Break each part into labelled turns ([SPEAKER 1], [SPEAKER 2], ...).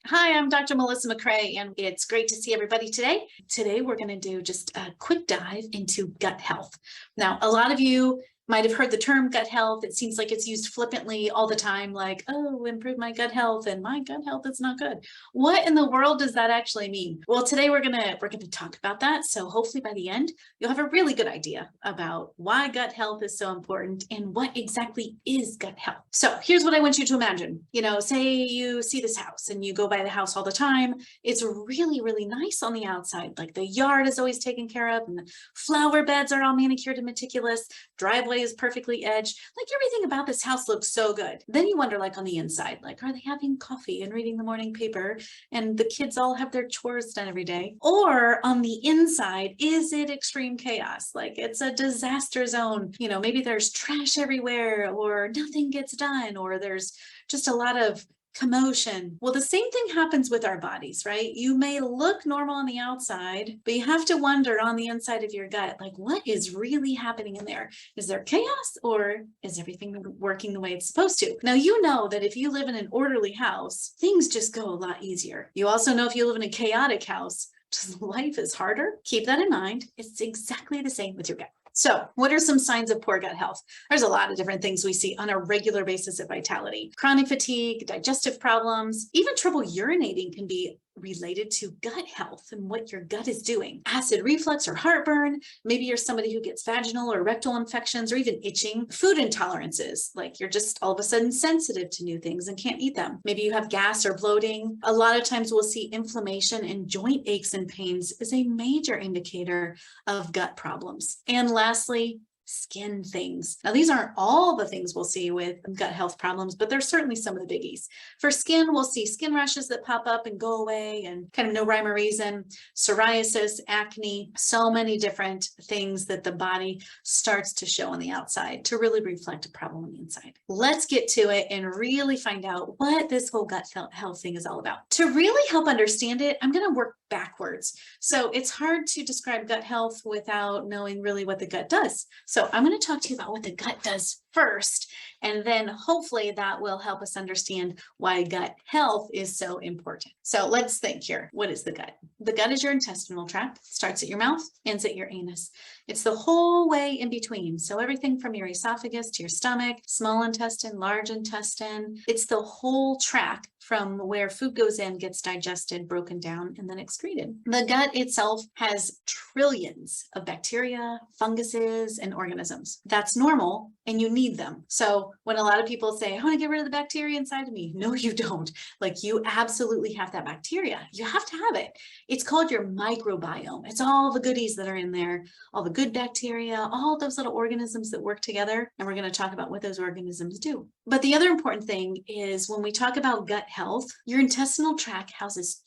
[SPEAKER 1] Hi, I'm Dr. Melissa McCrae, and it's great to see everybody today. Today, we're going to do just a quick dive into gut health. Now, a lot of you might have heard the term gut health. It seems like it's used flippantly all the time, like, oh, improve my gut health, and my gut health is not good. What in the world does that actually mean? Well, today we're gonna talk about that. So hopefully by the end, you'll have a really good idea about why gut health is so important and what exactly is gut health. So here's what I want you to imagine. Say you see this house and you go by the house all the time. It's really, really nice on the outside. Like the yard is always taken care of and the flower beds are all manicured and meticulous. Driveway is perfectly edged. Like everything about this house looks so good. Then you wonder, like on the inside, like, are they having coffee and reading the morning paper and the kids all have their chores done every day? Or on the inside, is it extreme chaos? Like it's a disaster zone. Maybe there's trash everywhere or nothing gets done, or there's just a lot of commotion. Well, the same thing happens with our bodies, right? You may look normal on the outside, but you have to wonder on the inside of your gut, like what is really happening in there? Is there chaos or is everything working the way it's supposed to? Now, you know that if you live in an orderly house, things just go a lot easier. You also know if you live in a chaotic house, life is harder. Keep that in mind. It's exactly the same with your gut. So what are some signs of poor gut health? There's a lot of different things we see on a regular basis at Vitality. Chronic fatigue, digestive problems, even trouble urinating can be related to gut health and what your gut is doing. Acid reflux or heartburn. Maybe you're somebody who gets vaginal or rectal infections or even itching. Food intolerances, like you're just all of a sudden sensitive to new things and can't eat them. Maybe you have gas or bloating. A lot of times we'll see inflammation and joint aches and pains is a major indicator of gut problems. And lastly, skin things. Now, these aren't all the things we'll see with gut health problems, but they're certainly some of the biggies. For skin, we'll see skin rashes that pop up and go away and kind of no rhyme or reason, psoriasis, acne, so many different things that the body starts to show on the outside to really reflect a problem on the inside. Let's get to it and really find out what this whole gut health thing is all about. To really help understand it, I'm going to work backwards. So it's hard to describe gut health without knowing really what the gut does. So I'm going to talk to you about what the gut does first, and then hopefully that will help us understand why gut health is so important. So let's think here. What is the gut? The gut is your intestinal tract. It starts at your mouth, ends at your anus. It's the whole way in between. So everything from your esophagus to your stomach, small intestine, large intestine. It's the whole tract from where food goes in, gets digested, broken down, and then excreted. The gut itself has trillions of bacteria, funguses, and organisms. That's normal, and you need them. So when a lot of people say, I want to get rid of the bacteria inside of me, no, you don't. Like you absolutely have that bacteria. You have to have it. It's called your microbiome. It's all the goodies that are in there, all the good bacteria, all those little organisms that work together. And we're going to talk about what those organisms do. But the other important thing is when we talk about gut health, your intestinal tract houses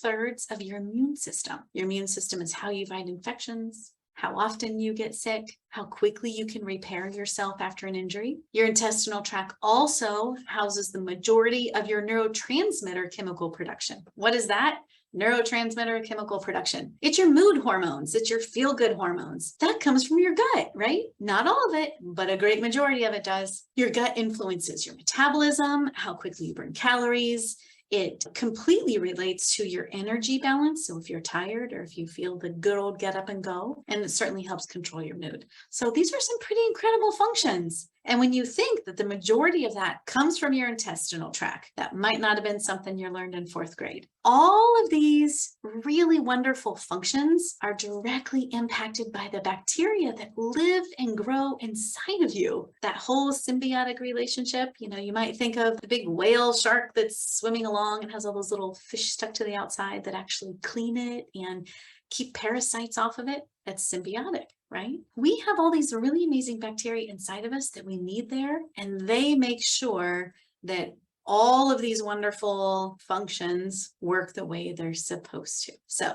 [SPEAKER 1] 2/3 of your immune system. Your immune system is how you fight infections, how often you get sick, how quickly you can repair yourself after an injury. Your intestinal tract also houses the majority of your neurotransmitter chemical production. What is that? Neurotransmitter chemical production. It's your mood hormones. It's your feel-good hormones. That comes from your gut, right? Not all of it, but a great majority of it does. Your gut influences your metabolism, how quickly you burn calories. It completely relates to your energy balance. So if you're tired or if you feel the good old get up and go, and it certainly helps control your mood. So these are some pretty incredible functions. And when you think that the majority of that comes from your intestinal tract, that might not have been something you learned in 4th grade. All of these really wonderful functions are directly impacted by the bacteria that live and grow inside of you. That whole symbiotic relationship, you might think of the big whale shark that's swimming along and has all those little fish stuck to the outside that actually clean it and keep parasites off of it. That's symbiotic, right? We have all these really amazing bacteria inside of us that we need there, and they make sure that all of these wonderful functions work the way they're supposed to. So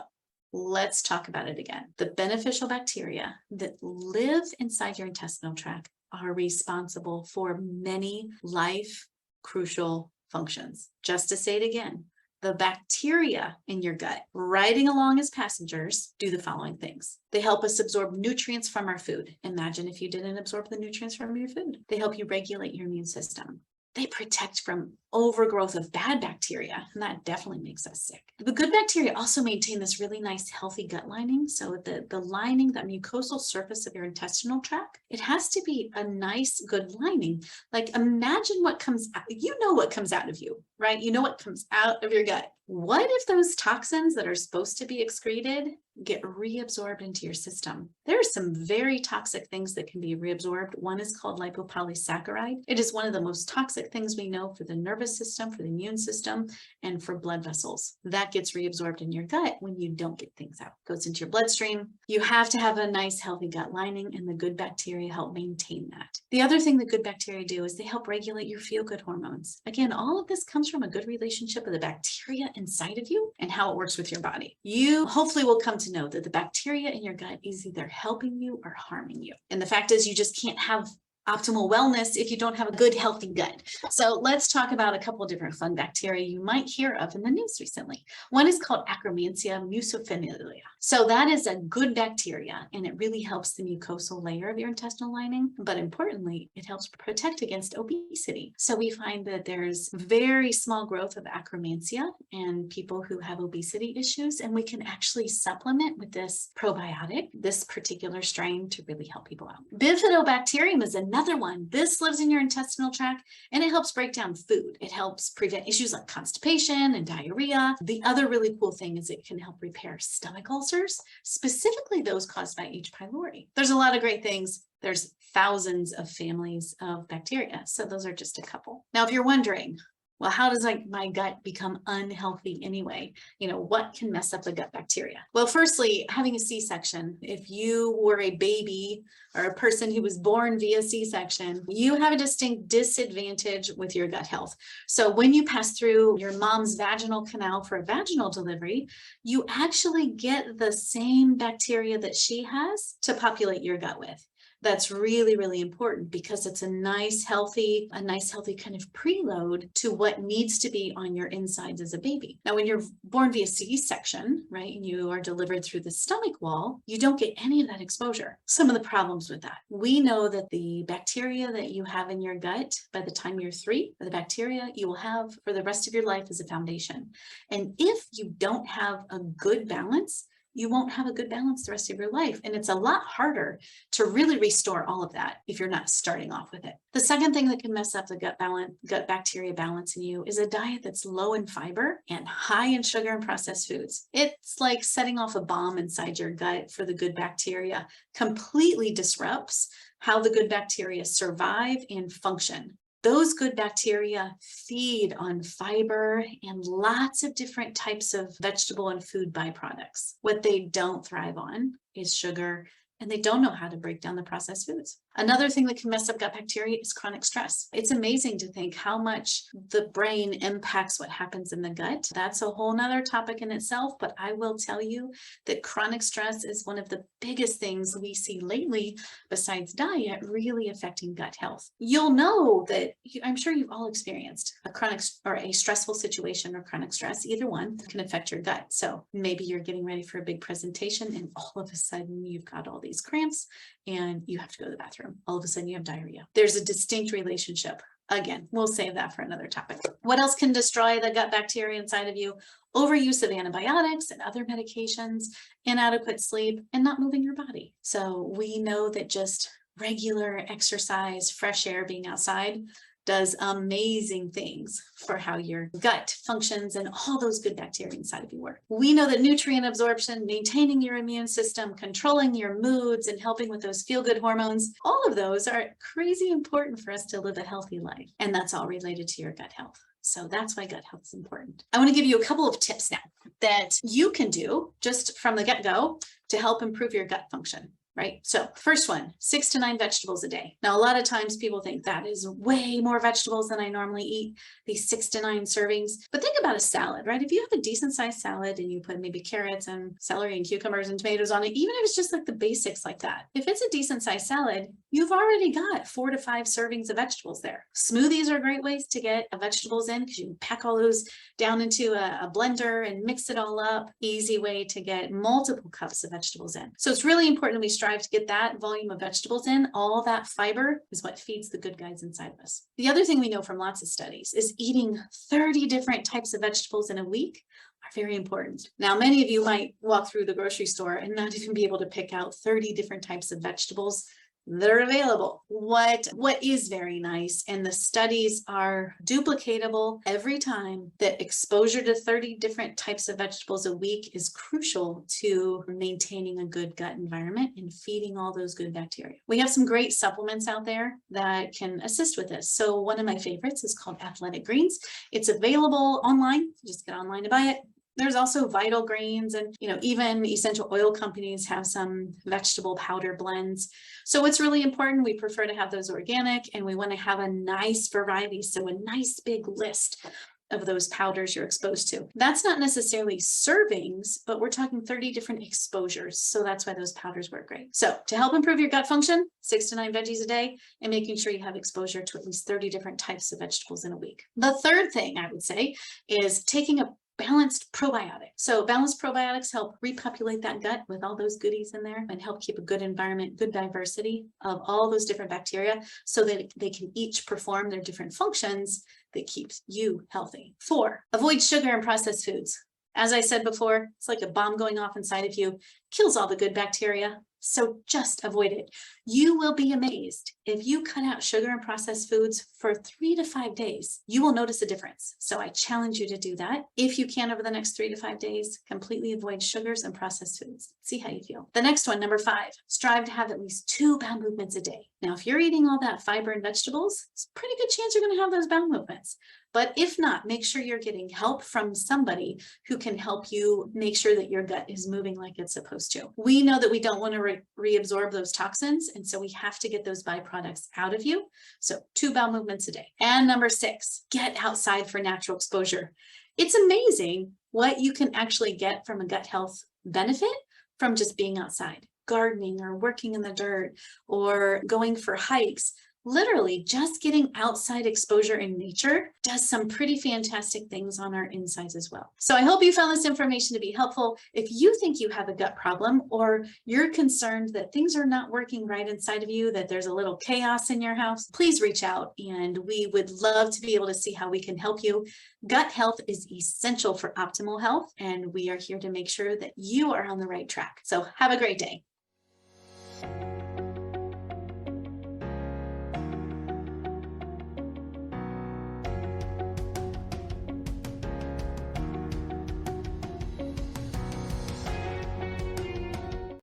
[SPEAKER 1] let's talk about it again. The beneficial bacteria that live inside your intestinal tract are responsible for many life-crucial functions. Just to say it again, the bacteria in your gut, riding along as passengers, do the following things. They help us absorb nutrients from our food. Imagine if you didn't absorb the nutrients from your food. They help you regulate your immune system. They protect from overgrowth of bad bacteria, and that definitely makes us sick. The good bacteria also maintain this really nice healthy gut lining. So the lining, that mucosal surface of your intestinal tract, it has to be a nice good lining. Like imagine what comes out, you know what comes out of you, right? You know what comes out of your gut. What if those toxins that are supposed to be excreted get reabsorbed into your system? There are some very toxic things that can be reabsorbed. One is called lipopolysaccharide. It is one of the most toxic things we know for the nervous system, for the immune system, and for blood vessels. That gets reabsorbed in your gut when you don't get things out. It goes into your bloodstream. You have to have a nice healthy gut lining, and the good bacteria help maintain that. The other thing the good bacteria do is they help regulate your feel-good hormones. Again, all of this comes from a good relationship of the bacteria inside of you and how it works with your body. You hopefully will come to know that the bacteria in your gut is either helping you or harming you. And the fact is, you just can't have optimal wellness if you don't have a good, healthy gut. So let's talk about a couple of different fun bacteria you might hear of in the news recently. One is called Akkermansia mucophenila. So that is a good bacteria, and it really helps the mucosal layer of your intestinal lining. But importantly, it helps protect against obesity. So we find that there's very small growth of Akkermansia in people who have obesity issues, and we can actually supplement with this probiotic, this particular strain, to really help people out. Bifidobacterium is another one. This lives in your intestinal tract, and it helps break down food. It helps prevent issues like constipation and diarrhea. The other really cool thing is it can help repair stomach ulcers, specifically those caused by H. pylori. There's a lot of great things. There's thousands of families of bacteria, so those are just a couple. Now, if you're wondering, well, how does my gut become unhealthy anyway? What can mess up the gut bacteria? Well, firstly, having a C-section. If you were a baby or a person who was born via C-section, you have a distinct disadvantage with your gut health. So when you pass through your mom's vaginal canal for a vaginal delivery, you actually get the same bacteria that she has to populate your gut with. That's really, really important because it's a nice, healthy kind of preload to what needs to be on your insides as a baby. Now, when you're born via C-section, right, and you are delivered through the stomach wall, you don't get any of that exposure. Some of the problems with that. We know that the bacteria that you have in your gut by the time you're 3, are the bacteria you will have for the rest of your life as a foundation. And if you don't have a good balance, you won't have a good balance the rest of your life. And it's a lot harder to really restore all of that if you're not starting off with it. The second thing that can mess up the gut bacteria balance in you is a diet that's low in fiber and high in sugar and processed foods. It's like setting off a bomb inside your gut for the good bacteria. Completely disrupts how the good bacteria survive and function. Those good bacteria feed on fiber and lots of different types of vegetable and food byproducts. What they don't thrive on is sugar, and they don't know how to break down the processed foods. Another thing that can mess up gut bacteria is chronic stress. It's amazing to think how much the brain impacts what happens in the gut. That's a whole nother topic in itself, but I will tell you that chronic stress is one of the biggest things we see lately, besides diet, really affecting gut health. You'll know that, I'm sure you've all experienced a chronic or a stressful situation or chronic stress. Either one can affect your gut. So maybe you're getting ready for a big presentation and all of a sudden you've got all these cramps and you have to go to the bathroom. All of a sudden you have diarrhea. There's a distinct relationship. Again, we'll save that for another topic. What else can destroy the gut bacteria inside of you? Overuse of antibiotics and other medications, inadequate sleep, and not moving your body. So we know that just regular exercise, fresh air, being outside does amazing things for how your gut functions and all those good bacteria inside of you work. We know that nutrient absorption, maintaining your immune system, controlling your moods, and helping with those feel-good hormones, all of those are crazy important for us to live a healthy life. And that's all related to your gut health. So that's why gut health is important. I want to give you a couple of tips now that you can do just from the get-go to help improve your gut function. Right? So first one, 6 to 9 vegetables a day. Now, a lot of times people think that is way more vegetables than I normally eat, these 6 to 9 servings. But think about a salad, right? If you have a decent sized salad and you put maybe carrots and celery and cucumbers and tomatoes on it, even if it's just like the basics like that, if it's a decent sized salad, you've already got 4 to 5 servings of vegetables there. Smoothies are great ways to get vegetables in because you can pack all those down into a blender and mix it all up. Easy way to get multiple cups of vegetables in. So it's really important we strive strive to get that volume of vegetables in, all that fiber is what feeds the good guys inside of us. The other thing we know from lots of studies is eating 30 different types of vegetables in a week are very important. Now, many of you might walk through the grocery store and not even be able to pick out 30 different types of vegetables that are available. What is very nice, and the studies are duplicatable every time, that exposure to 30 different types of vegetables a week is crucial to maintaining a good gut environment and feeding all those good bacteria. We have some great supplements out there that can assist with this. So one of my favorites is called Athletic Greens. It's available online. Just get online to buy it. There's also Vital Greens, and even essential oil companies have some vegetable powder blends. So what's really important, we prefer to have those organic, and we want to have a nice variety. So a nice big list of those powders you're exposed to. That's not necessarily servings, but we're talking 30 different exposures. So that's why those powders work great. So to help improve your gut function, 6 to 9 veggies a day, and making sure you have exposure to at least 30 different types of vegetables in a week. The third thing I would say is taking a balanced probiotic. So balanced probiotics help repopulate that gut with all those goodies in there and help keep a good environment, good diversity of all those different bacteria so that they can each perform their different functions that keeps you healthy. 4, avoid sugar and processed foods. As I said before, it's like a bomb going off inside of you, kills all the good bacteria. So just avoid it. You will be amazed if you cut out sugar and processed foods for 3 to 5 days. You will notice a difference. So I challenge you to do that. If you can, over the next 3 to 5 days, completely avoid sugars and processed foods. See how you feel. The next one, number 5, strive to have at least 2 bowel movements a day. Now, if you're eating all that fiber and vegetables, it's a pretty good chance you're going to have those bowel movements. But if not, make sure you're getting help from somebody who can help you make sure that your gut is moving like it's supposed to. We know that we don't want to reabsorb those toxins, and so we have to get those byproducts out of you. So 2 bowel movements a day. And number 6, get outside for natural exposure. It's amazing what you can actually get from a gut health benefit from just being outside, gardening or working in the dirt or going for hikes. Literally, just getting outside exposure in nature does some pretty fantastic things on our insides as well. So I hope you found this information to be helpful. If you think you have a gut problem, or you're concerned that things are not working right inside of you, that there's a little chaos in your house, please reach out, and we would love to be able to see how we can help you. Gut health is essential for optimal health, and we are here to make sure that you are on the right track. So have a great day.